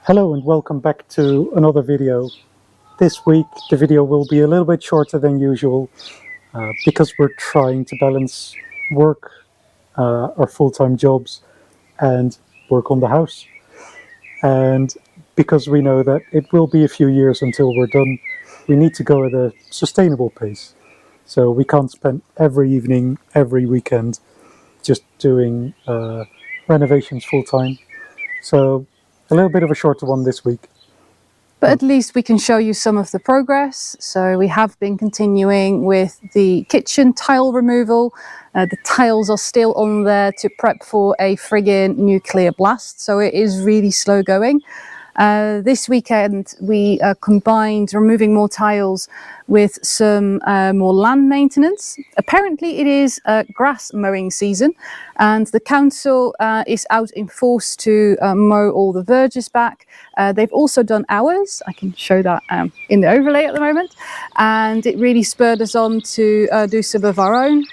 Hello and welcome back to another video. This week the video will be a little bit shorter than usual because we're trying to balance work, our full-time jobs and work on the house. And because we know that it will be a few years until we're done, we need to go at a sustainable pace. So we can't spend every evening, every weekend just doing renovations full-time. So a little bit of a shorter one this week. But at least we can show you some of the progress. So we have been continuing with the kitchen tile removal. The tiles are still on there to prep for a friggin' nuclear blast. So it is really slow going. This weekend we combined removing more tiles with some more land maintenance. Apparently it is grass mowing season and the council is out in force to mow all the verges back. They've also done ours. I can show that in the overlay at the moment, and it really spurred us on to do some of our own.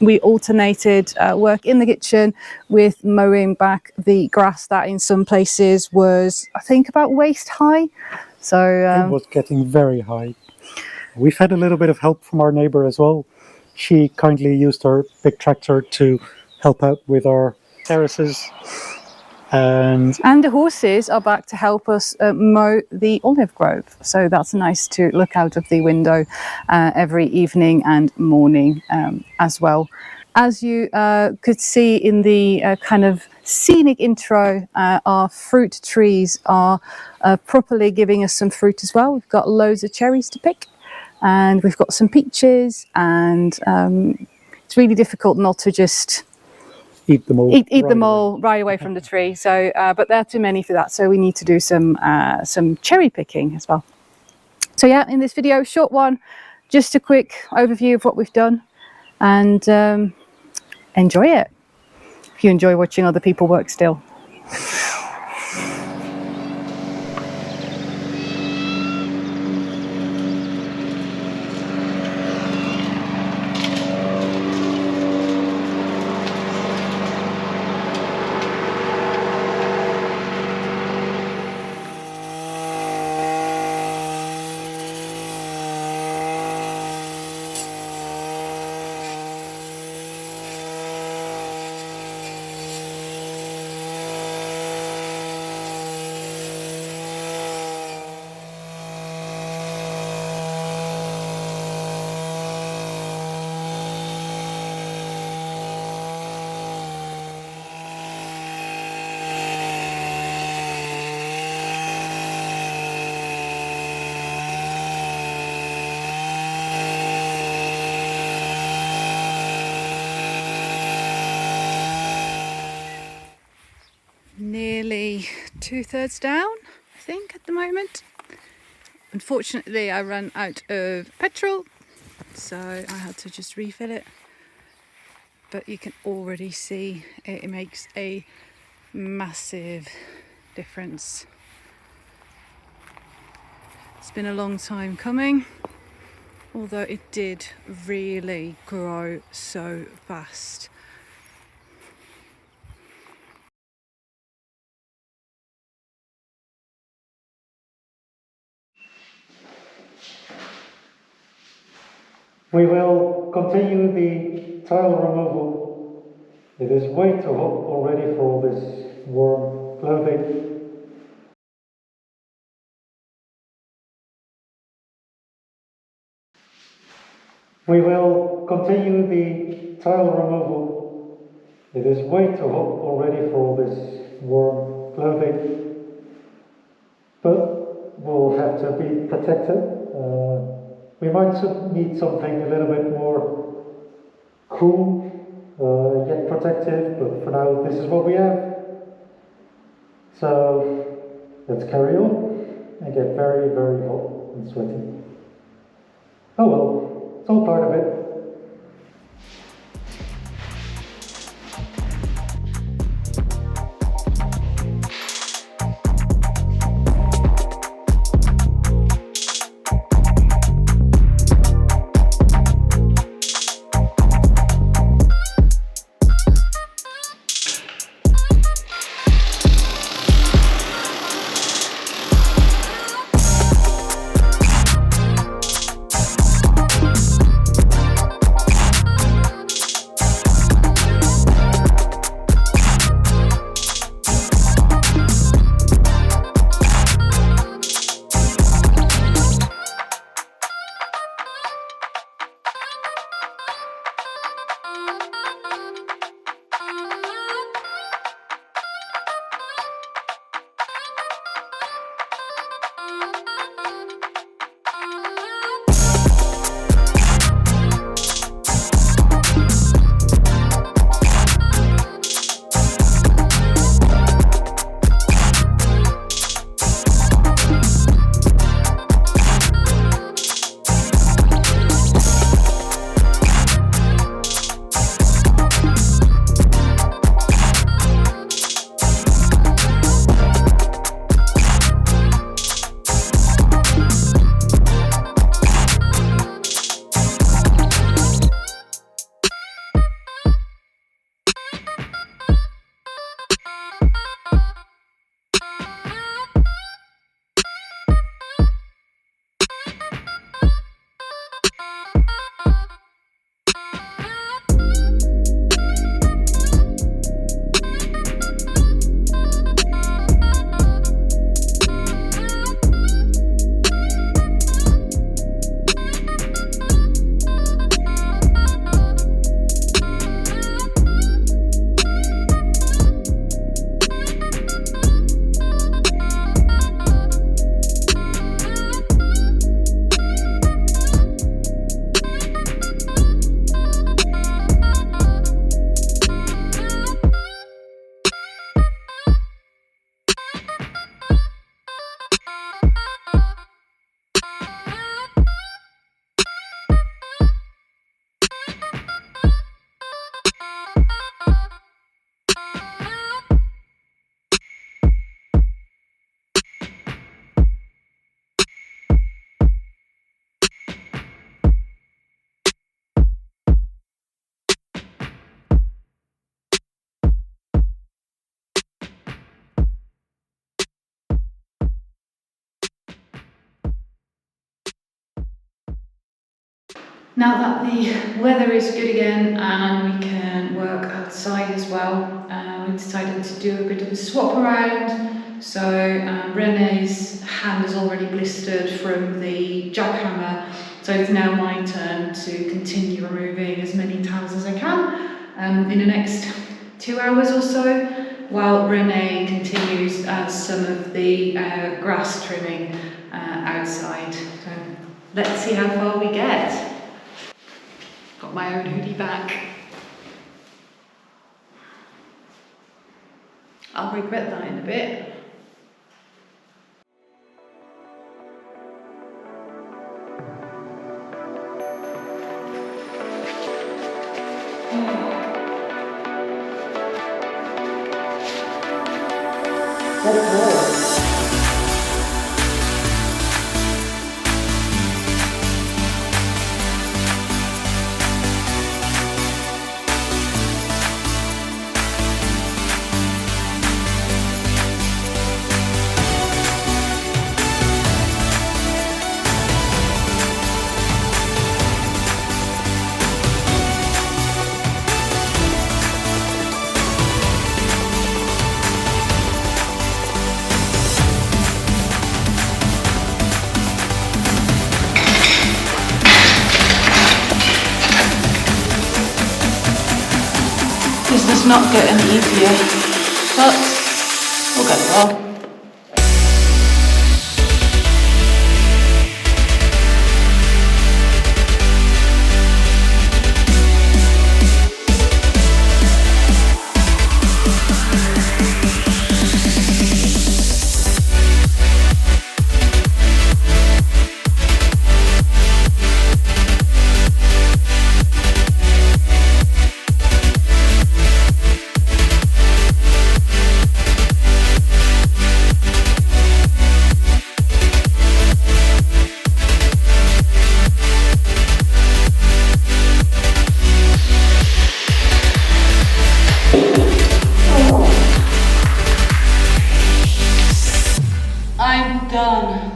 We alternated work in the kitchen with mowing back the grass that in some places was, I think, about waist high. So it was getting very high. We've had a little bit of help from our neighbour as well. She kindly used her big tractor to help out with our terraces. And the horses are back to help us mow the olive grove. So that's nice to look out of the window every evening and morning as well. As you could see in the kind of scenic intro, our fruit trees are properly giving us some fruit as well. We've got loads of cherries to pick and we've got some peaches, and it's really difficult not to just eat them all. Eat them all right away from the tree. So, but there are too many for that. So we need to do some cherry picking as well. So yeah, in this video, short one, just a quick overview of what we've done, and enjoy it. If you enjoy watching other people work still. Nearly 2/3 down, I think, at the moment. Unfortunately, I ran out of petrol, so I had to just refill it. But you can already see it makes a massive difference. It's been a long time coming, although it did really grow so fast. We will continue the tile removal. It is way too hot already for all this warm clothing. We will continue the tile removal. It is way too hot already for all this warm clothing. But we'll have to be protected. We might need something a little bit more cool, yet protective, but for now this is what we have. So let's carry on and get very, very hot and sweaty. Oh well, it's all part of it. Now that the weather is good again and we can work outside as well, we decided to do a bit of a swap around. So Rene's hand is already blistered from the jackhammer, so it's now my turn to continue removing as many tiles as I can in the next 2 hours or so, while Rene continues some of the grass trimming outside. So let's see how far we get. Got my own hoodie back. I'll regret that in a bit. This does not get any easier, but we'll get there. I'm done.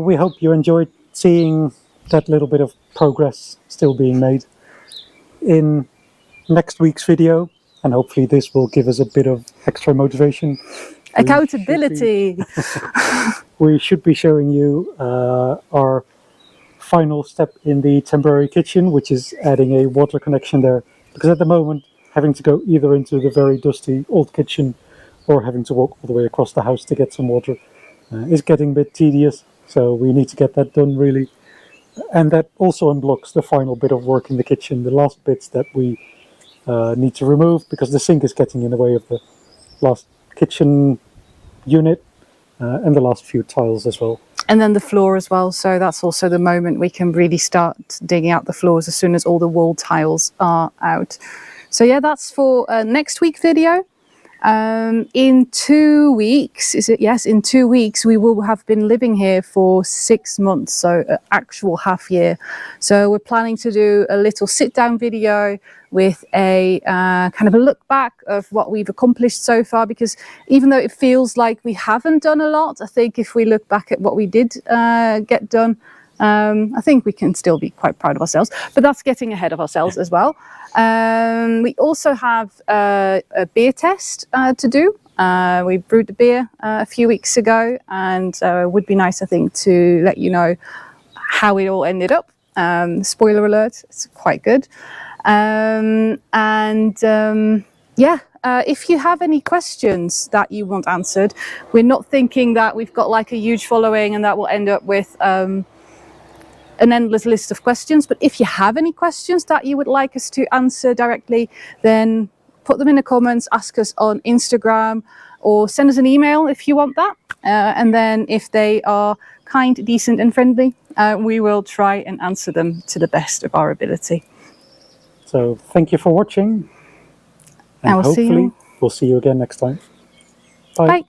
We hope you enjoyed seeing that little bit of progress still being made. In next week's video, and hopefully this will give us a bit of extra motivation. Accountability. We should be showing you our final step in the temporary kitchen, which is adding a water connection there. Because at the moment, having to go either into the very dusty old kitchen or having to walk all the way across the house to get some water is getting a bit tedious. So we need to get that done really. And that also unblocks the final bit of work in the kitchen, the last bits that we need to remove, because the sink is getting in the way of the last kitchen unit and the last few tiles as well. And then the floor as well, so that's also the moment we can really start digging out the floors as soon as all the wall tiles are out. So yeah, that's for next week video. In 2 weeks, is it? Yes, in 2 weeks we will have been living here for 6 months, so an actual half year. So we're planning to do a little sit down video with a kind of a look back of what we've accomplished so far, because even though it feels like we haven't done a lot, I think if we look back at what we did get done, I think we can still be quite proud of ourselves, but that's getting ahead of ourselves as well. We also have a beer test to do. We brewed the beer a few weeks ago, and it would be nice, I think, to let you know how it all ended up. Spoiler alert, it's quite good. If you have any questions that you want answered, we're not thinking that we've got like a huge following and that will end up with an endless list of questions. But if you have any questions that you would like us to answer directly, then put them in the comments, ask us on Instagram, or send us an email if you want that. And then if they are kind, decent and friendly, we will try and answer them to the best of our ability. So thank you for watching, and I will see hopefully you. we'll see you again next time. Bye. Bye.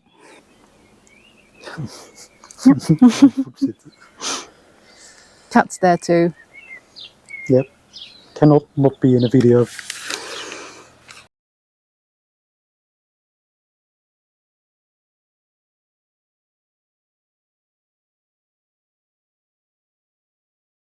Cat's there too. Yep. Cannot not be in a video.